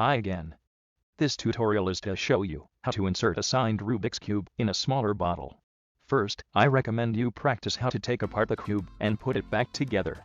Hi again. This tutorial is to show you how to insert a signed Rubik's Cube in a smaller bottle. First, I recommend you practice how to take apart the cube and put it back together.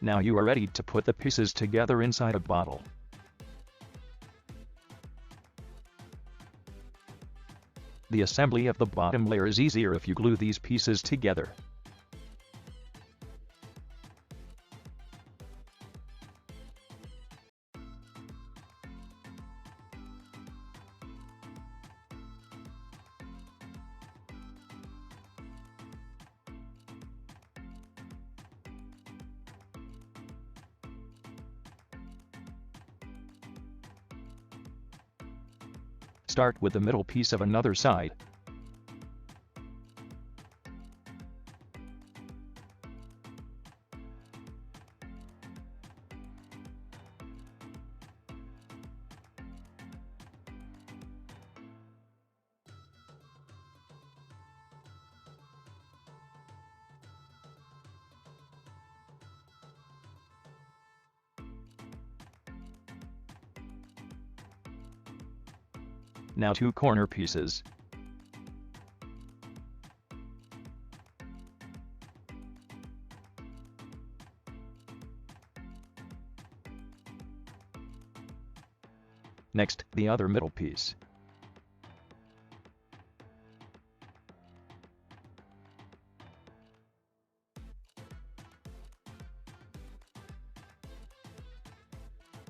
Now you are ready to put the pieces together inside a bottle. The assembly of the bottom layer is easier if you glue these pieces together. Start with the middle piece of another side. Now 2 corner pieces. Next, the other middle piece.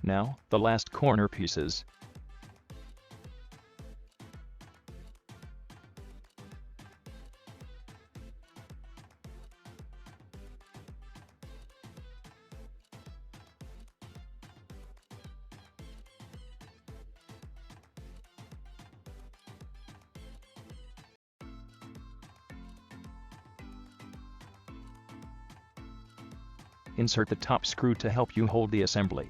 Now, the last corner pieces. Insert the top screw to help you hold the assembly.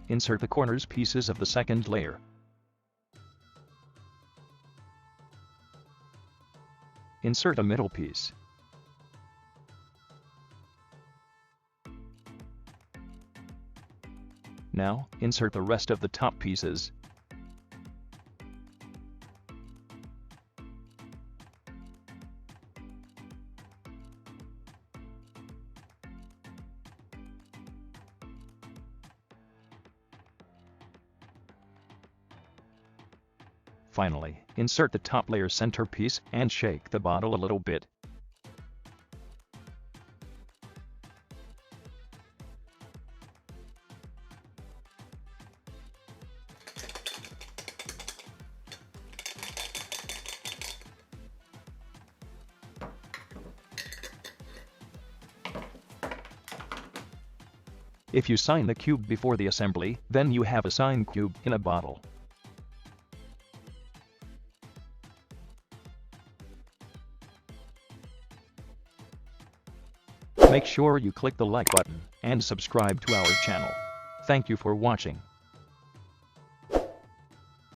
Insert the corners pieces of the second layer. Insert a middle piece. Now, insert the rest of the top pieces. Finally, insert the top layer centerpiece and shake the bottle a little bit. If you sign the cube before the assembly, then you have a signed cube in a bottle. Make sure you click the like button and subscribe to our channel. Thank you for watching.